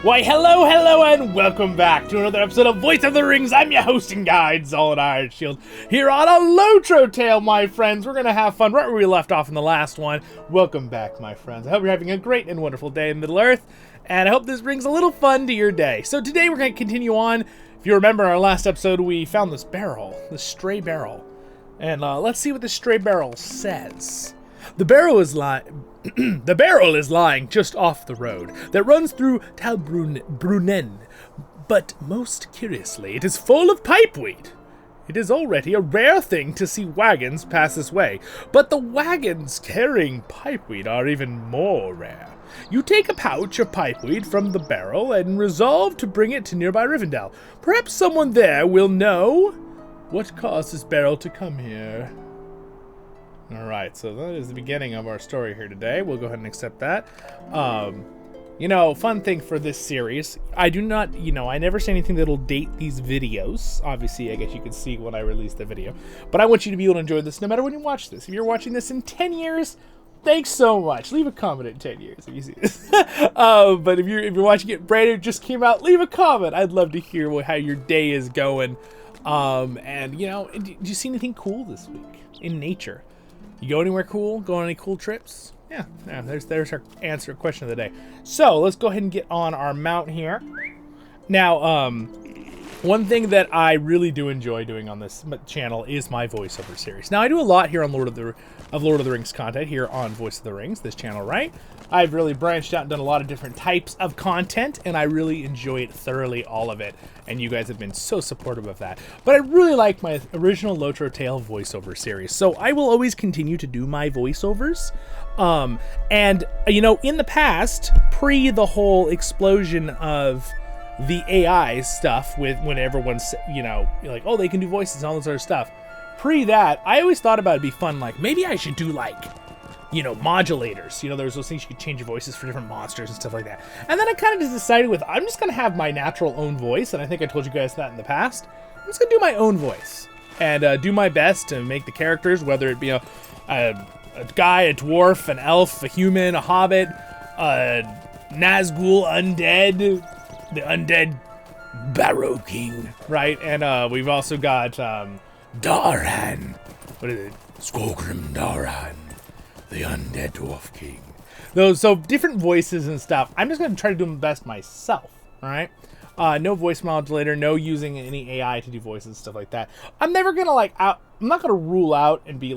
Why, hello, and welcome back to another episode of Voice of the Rings. I'm your hosting guide, Zollin Ironshield, here on a LOTRO tale, my friends. We're going to have fun right where we left off in the last one. Welcome back, my friends. I hope you're having a great and wonderful day in Middle-earth, and I hope this brings a little fun to your day. So today we're going to continue on. If you remember in our last episode, we found this barrel, this stray barrel. And let's see what the stray barrel says. The barrel is lying just off the road that runs through Talbrunnen, but most curiously, it is full of pipeweed. It is already a rare thing to see wagons pass this way, but the wagons carrying pipeweed are even more rare. You take a pouch of pipeweed from the barrel and resolve to bring it to nearby Rivendell. Perhaps someone there will know what caused this barrel to come here. Alright, so that is the beginning of our story here today. We'll go ahead and accept that. Fun thing for this series, I do not, I never say anything that'll date these videos. Obviously, I guess you can see when I release the video. But I want you to be able to enjoy this no matter when you watch this. If you're watching this in 10 years, thanks so much. Leave a comment in 10 years if you see this. But if you're watching it brand new, just came out, leave a comment. I'd love to hear how your day is going. Did you see anything cool this week in nature? You go anywhere cool? Go on any cool trips? Yeah, there's our question of the day. So let's go ahead and get on our mount here. Now, one thing that I really do enjoy doing on this channel is my voiceover series. Now, I do a lot here on Lord of the Rings content here on Voice of the Rings, this channel, right? I've really branched out and done a lot of different types of content, and I really enjoy it thoroughly, all of it. And you guys have been so supportive of that. But I really like my original LOTRO tale voiceover series, so I will always continue to do my voiceovers. In the past, pre the whole explosion of the AI stuff with when everyone's, like, oh, they can do voices and all this other stuff. Pre that, I always thought about it'd be fun, like, maybe I should do, modulators. There's those things you could change your voices for different monsters and stuff like that. And then I kind of just decided I'm just going to have my natural own voice, and I think I told you guys that in the past. I'm just going to do my own voice and do my best to make the characters, whether it be a guy, a dwarf, an elf, a human, a hobbit, a Nazgul, undead, the undead Barrow King, right? And we've also got Daran. What is it? Skogrim Daran, the undead dwarf king. So different voices and stuff. I'm just going to try to do my best myself, all right? No voice modulator, no using any AI to do voices and stuff like that. I'm never going to I'm not going to rule out and be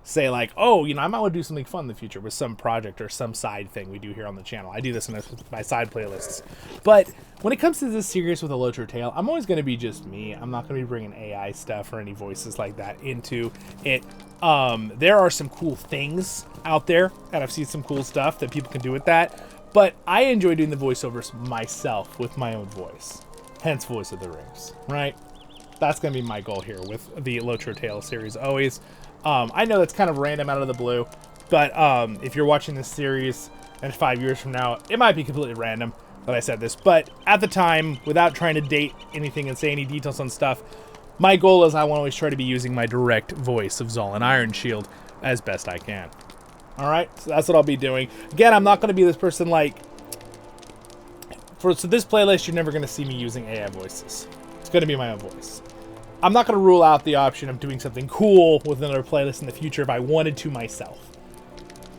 say oh, I might want to do something fun in the future with some project or some side thing we do here on the channel. I do this in my side playlists. But when it comes to this series with a LOTRO tale, I'm always going to be just me. I'm not going to be bringing AI stuff or any voices like that into it. There are some cool things out there, and I've seen some cool stuff that people can do with that. But I enjoy doing the voiceovers myself with my own voice. Hence Voice of the Rings, right? That's going to be my goal here with the LOTRO tale series always. I know that's kind of random out of the blue, but if you're watching this series and 5 years from now, it might be completely random that I said this. But at the time, without trying to date anything and say any details on stuff, my goal is I want to always try to be using my direct voice of Zollin Ironshield as best I can. All right, so that's what I'll be doing. Again, I'm not going to be this person so this playlist, you're never going to see me using AI voices. It's going to be my own voice. I'm not going to rule out the option of doing something cool with another playlist in the future if I wanted to myself.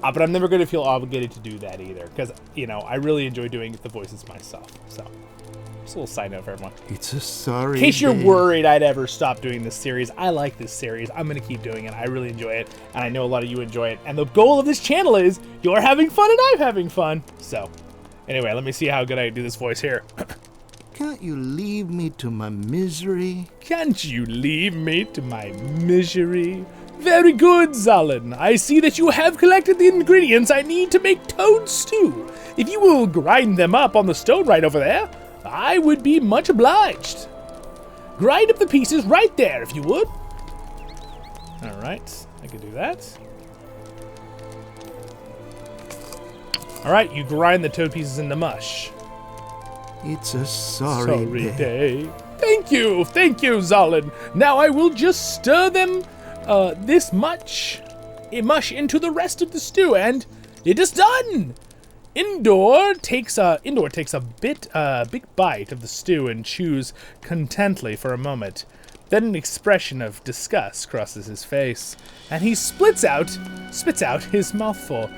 But I'm never going to feel obligated to do that either, because, I really enjoy doing the voices myself. So, just a little side note for everyone. It's a sorry In case you're day. worried I'd ever stop doing this series, I like this series. I'm going to keep doing it. I really enjoy it, and I know a lot of you enjoy it. And the goal of this channel is you're having fun and I'm having fun. So, anyway, let me see how good I do this voice here. Can't you leave me to my misery? Can't you leave me to my misery? Very good, Zollin. I see that you have collected the ingredients I need to make toad stew. If you will grind them up on the stone right over there, I would be much obliged. Grind up the pieces right there, if you would. All right, I can do that. All right, you grind the toad pieces into mush. It's a sorry day. Thank you, Zollin. Now I will just stir them, this much into the rest of the stew, and it is done. Indor takes a big bite of the stew and chews contently for a moment. Then an expression of disgust crosses his face, and he spits out his mouthful.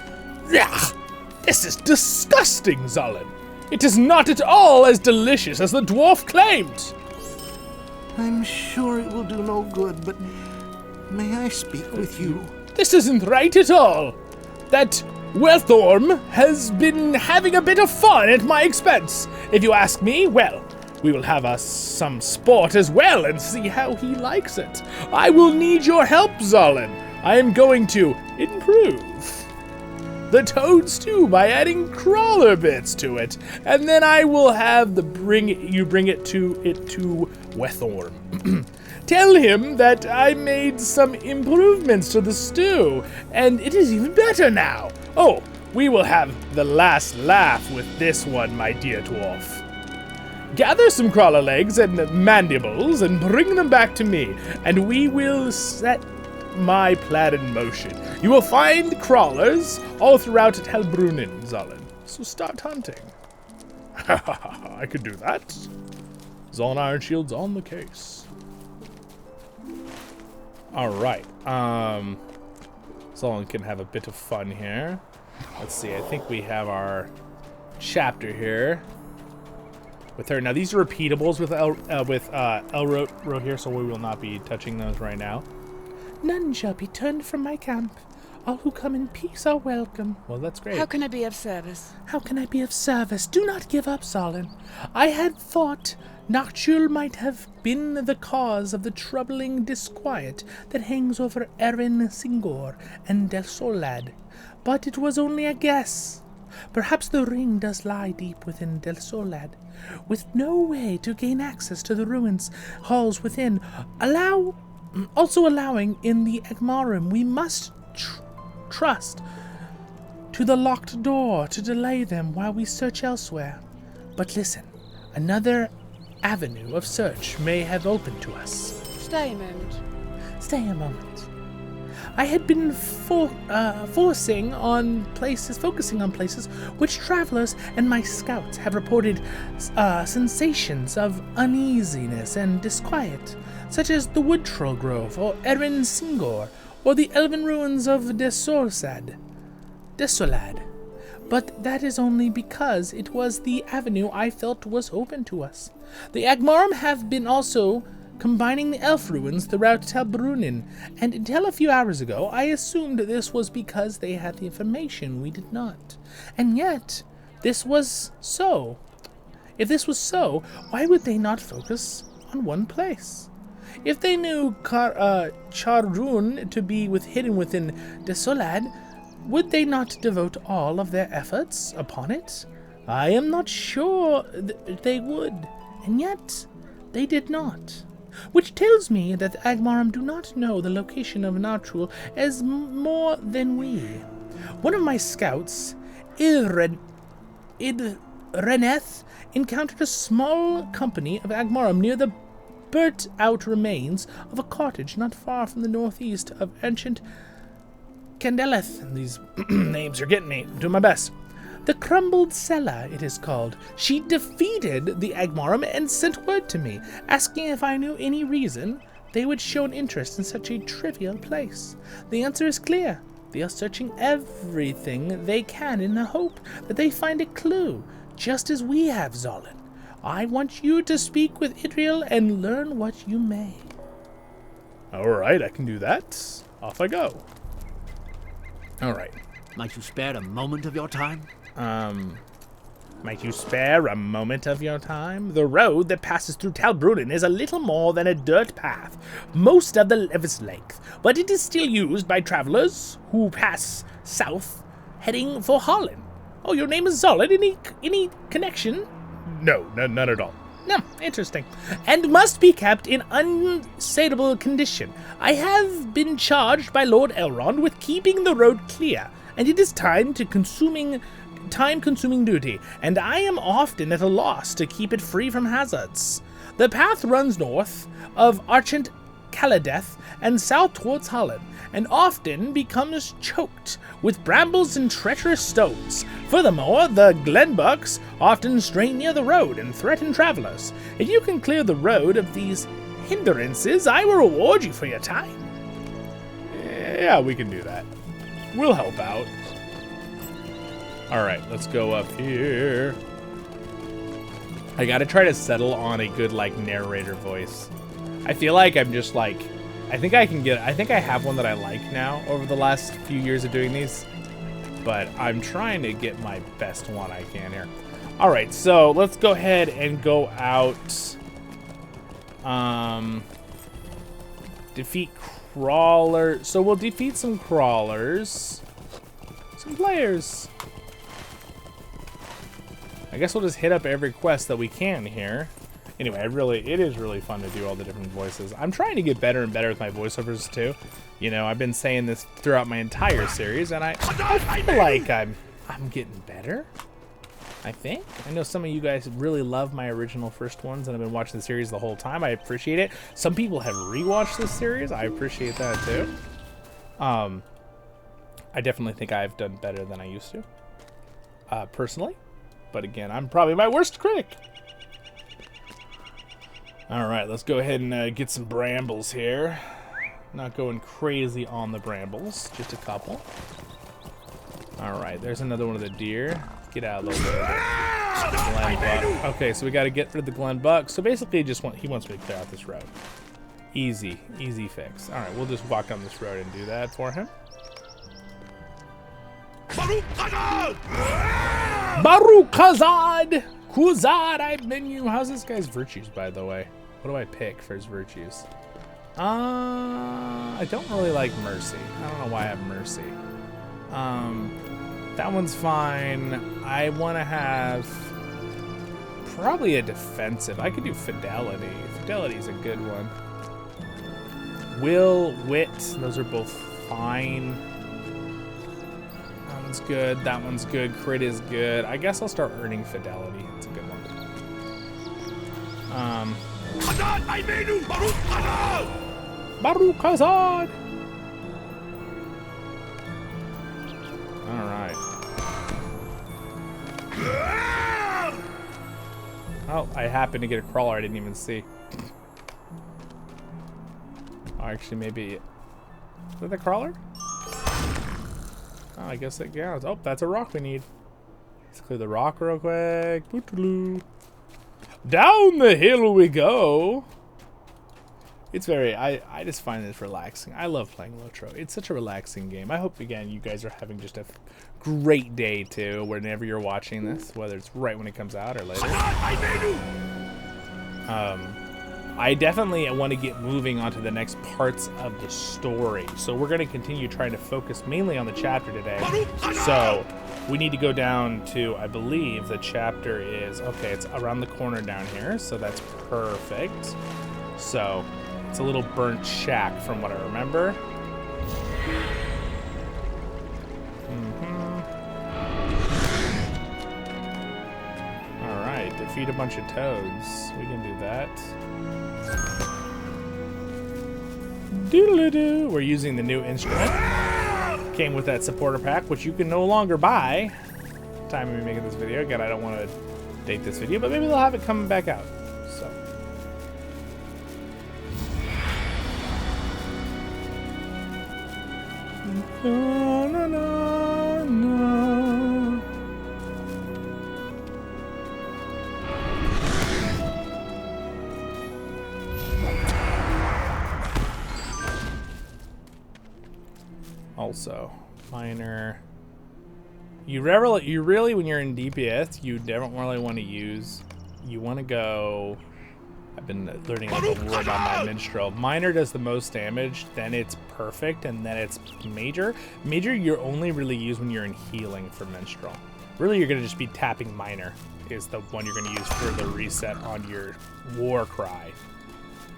This is disgusting, Zollin. It is not at all as delicious as the dwarf claimed. I'm sure it will do no good, but may I speak with you? This isn't right at all. That Welthorm has been having a bit of fun at my expense. If you ask me, well, we will have us some sport as well and see how he likes it. I will need your help, Zollin. I am going to improve the toad stew by adding crawler bits to it, and then I will have bring it to Welthorm. Tell him that I made some improvements to the stew, and it is even better now. Oh, we will have the last laugh with this one, my dear dwarf. Gather some crawler legs and mandibles and bring them back to me, and we will set my plan in motion. You will find crawlers all throughout Helbrunnen, Zollin. So start hunting. I could do that. Zollin Ironshield's on the case. Alright. Zollin can have a bit of fun here. Let's see, I think we have our chapter here with her. Now these are repeatables with Elraandor here, so we will not be touching those right now. None shall be turned from my camp. All who come in peace are welcome. Well, that's great. How can I be of service? How can I be of service? Do not give up, Zollin. I had thought Noctul might have been the cause of the troubling disquiet that hangs over Ironshield and Delsolad, but it was only a guess. Perhaps the ring does lie deep within Delsolad, with no way to gain access to the ruins halls within. Also allowing in the Angmarim, we must trust to the locked door to delay them while we search elsewhere. But listen, another avenue of search may have opened to us. Stay a moment. Stay a moment. I had been focusing on places which travelers and my scouts have reported sensations of uneasiness and disquiet, such as the Wood Troll Grove, or Ironshield, or the elven ruins of Desolad. But that is only because it was the avenue I felt was open to us. The Angmarim have been also combining the elf ruins throughout Helbrunnen, and until a few hours ago I assumed this was because they had the information we did not. And yet, this was so. If this was so, why would they not focus on one place? If they knew Charrun to be hidden within Desolad, would they not devote all of their efforts upon it? I am not sure they would, and yet they did not. Which tells me that the Angmarim do not know the location of Noctul as more than we. One of my scouts, Idreneth, encountered a small company of Angmarim near the burnt-out remains of a cottage not far from the northeast of ancient Candeleth. These names are getting me. I'm doing my best. The crumbled cellar, it is called. She defeated the Angmarim and sent word to me, asking if I knew any reason they would show an interest in such a trivial place. The answer is clear. They are searching everything they can in the hope that they find a clue, just as we have, Zollin. I want you to speak with Idriel and learn what you may. Alright, I can do that. Off I go. Alright. Might you spare a moment of your time? Might you spare a moment of your time? The road that passes through Helbrunnen is a little more than a dirt path, most of its length, but it is still used by travelers who pass south, heading for Holland. Oh, your name is Zollin? Any connection? No, none at all. No, interesting. And must be kept in unsailable condition. I have been charged by Lord Elrond with keeping the road clear, and it is time-consuming duty, and I am often at a loss to keep it free from hazards. The path runs north of Caladeth and south towards Holland, and often becomes choked with brambles and treacherous stones. Furthermore, the glenbucks often stray near the road and threaten travelers. If you can clear the road of these hindrances, I will reward you for your time. Yeah, we can do that. We'll help out. Alright, let's go up here. I gotta try to settle on a good, like, narrator voice. I feel like I'm just, like... I think I have one that I like now over the last few years of doing these. But I'm trying to get my best one I can here. Alright, so let's go ahead and go out. Defeat crawlers. So we'll defeat some crawlers. Some players. I guess we'll just hit up every quest that we can here. Anyway, it is really fun to do all the different voices. I'm trying to get better and better with my voiceovers too. You know, I've been saying this throughout my entire series, and I feel like I'm getting better. I think. I know some of you guys really love my original first ones, and I've been watching the series the whole time. I appreciate it. Some people have rewatched this series. I appreciate that too. I definitely think I've done better than I used to, personally. But again, I'm probably my worst critic. Alright, let's go ahead and get some brambles here. Not going crazy on the brambles, just a couple. Alright, there's another one of the deer. Get out of the way. Glenbuck. Okay, so we got to get rid of the Glenbuck. So basically, he wants me to clear out this road. Easy fix. Alright, we'll just walk down this road and do that for him. Baruch Khazad! Khazad, I've been you. How's this guy's virtues, by the way? What do I pick for his virtues? I don't really like mercy. I don't know why I have mercy. That one's fine. I want to have probably a defensive. I could do fidelity. Fidelity's a good one. Will, wit, those are both fine. That one's good. That one's good. Crit is good. I guess I'll start earning fidelity. It's a good one. Baruch Khazad! Alright. Oh, I happened to get a crawler I didn't even see. Oh, actually, maybe... Is that the crawler? Oh, I guess it counts. Oh, that's a rock we need. Let's clear the rock real quick. Bootaloo. Down the hill we go. It's very, I just find this relaxing. I love playing LOTRO. It's such a relaxing game. I hope, again, you guys are having just a great day, too, whenever you're watching this, whether it's right when it comes out or later. I definitely want to get moving onto the next parts of the story. So we're going to continue trying to focus mainly on the chapter today. So we need to go down to, I believe the chapter is, okay, it's around the corner down here. So that's perfect. So it's a little burnt shack from what I remember. All right, defeat a bunch of toads. We can do that. Doodle-doo. We're using the new instrument. Came with that supporter pack, which you can no longer buy. Time of me making this video. Again, I don't want to date this video, but maybe they'll have it coming back out. So. Na, na, na, na. Also, miner. You really, when you're in DPS, you don't really want to use. You want to go. I've been learning a little more about my minstrel. Miner does the most damage, then it's perfect, and then it's major. Major you're only really use when you're in healing for minstrel. Really, you're gonna just be tapping miner is the one you're gonna use for the reset on your war cry.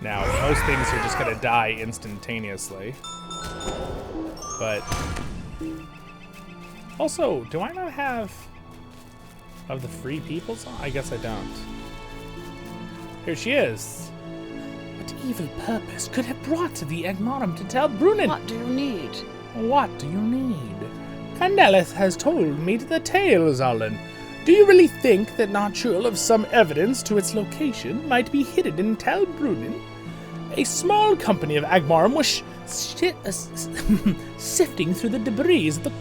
Now, most things are just gonna die instantaneously. But also, do I not have of the free people song? I guess I don't. Here she is. What evil purpose could have brought the Angmarim to tell Brunin? What do you need? What do you need? Candelith has told me the tale, Zollin. Do you really think that not sure of some evidence to its location might be hidden in Tel Brunin? A small company of Angmarim was sifting through the debris of the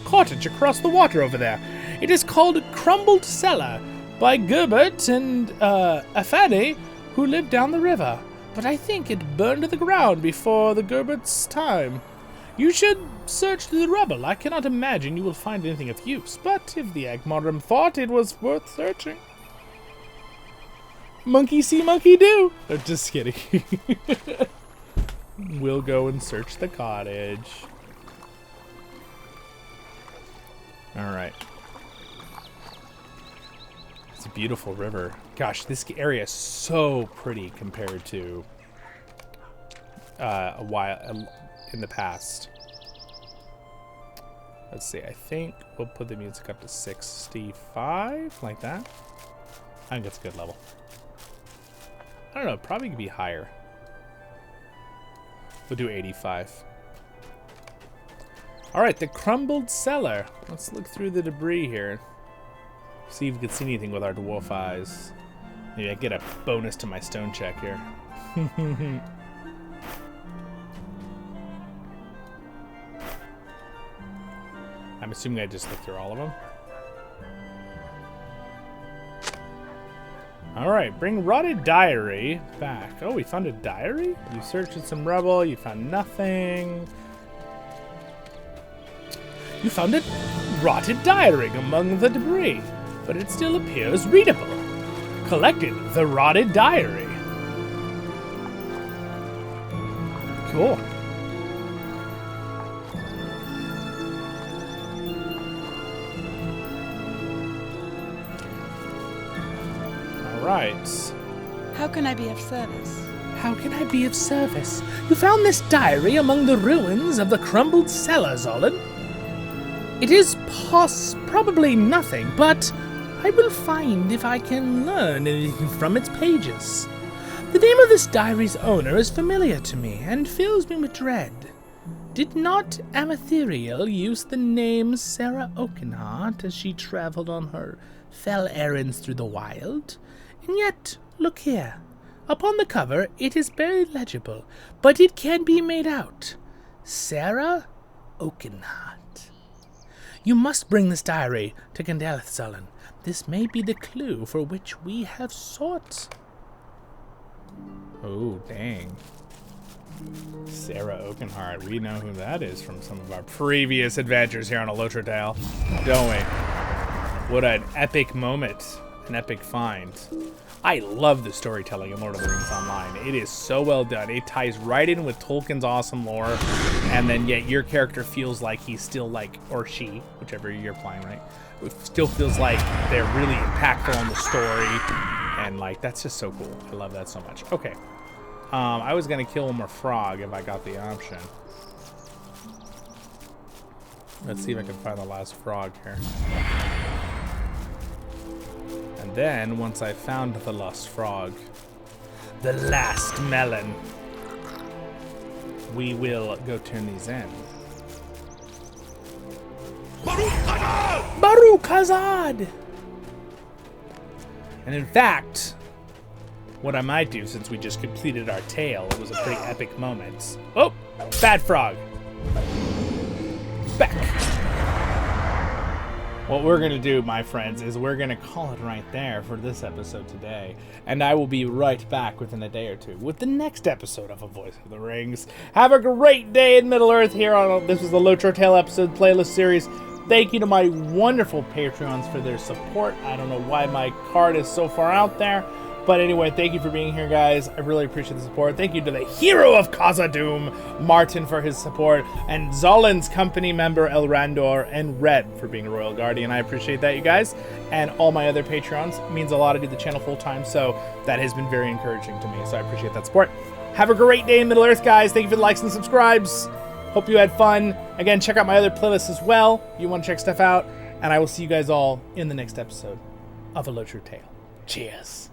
cottage across the water over there. It is called Crumbled Cellar by Gerbert and Afani, who lived down the river. But I think it burned to the ground before the Gerbert's time. You should search through the rubble. I cannot imagine you will find anything of use, but if the Angmarim thought it was worth searching. Monkey see, monkey do. Oh, just kidding. We'll go and search the cottage. Alright. It's a beautiful river. Gosh, this area is so pretty compared to a while in the past. Let's see, I think we'll put the music up to 65, like that. I think that's a good level. I don't know, probably could be higher. We'll do 85. Alright, the crumbled cellar. Let's look through the debris here. See if we can see anything with our dwarf eyes. Maybe I get a bonus to my stone check here. I'm assuming I just looked through all of them. Alright, bring rotted diary back. Oh, we found a diary? You searched in some rubble, you found nothing. You found a rotted diary among the debris, but it still appears readable. Collected the rotted diary. Cool. Right. How can I be of service? How can I be of service? You found this diary among the ruins of the crumbled cellar, Zollin. It is probably nothing, but I will find if I can learn anything from its pages. The name of this diary's owner is familiar to me and fills me with dread. Did not Amatheriel use the name Sarah Oakenheart as she traveled on her fell errands through the wild? And yet, look here. Upon the cover, it is barely legible, but it can be made out. Sarah Oakenheart. You must bring this diary to Candelith, Zollin. This may be the clue for which we have sought. Oh, dang. Sarah Oakenheart. We know who that is from some of our previous adventures here on a LOTRO tale, don't we? What an epic moment. An epic find. I love the storytelling in Lord of the Rings Online. It is so well done. It ties right in with Tolkien's awesome lore, and then yet your character feels like he's still like, or she, whichever you're playing, right? It still feels like they're really impactful on the story, and like, that's just so cool. I love that so much. Okay. I was gonna kill one more frog if I got the option. Let's see if I can find the last frog here. And then, once I found the lost frog, the last melon, we will go turn these in. Baruch Khazad! And in fact, what I might do, since we just completed our tale, it was a pretty epic moment. Oh, bad frog. Back. What we're going to do, my friends, is we're going to call it right there for this episode today. And I will be right back within a day or two with the next episode of A Voice of the Rings. Have a great day in Middle-earth here on this was the LOTRO Tale episode playlist series. Thank you to my wonderful Patreons for their support. I don't know why my card is so far out there. But anyway, thank you for being here, guys. I really appreciate the support. Thank you to the hero of Khazad-Dum, Martin, for his support, and Zollin's company member, Elraandor, and Red for being a Royal Guardian. I appreciate that, you guys. And all my other Patreons. It means a lot to do the channel full-time, so that has been very encouraging to me. So I appreciate that support. Have a great day in Middle-earth, guys. Thank you for the likes and subscribes. Hope you had fun. Again, check out my other playlists as well if you want to check stuff out. And I will see you guys all in the next episode of A LOTRO Tale. Cheers.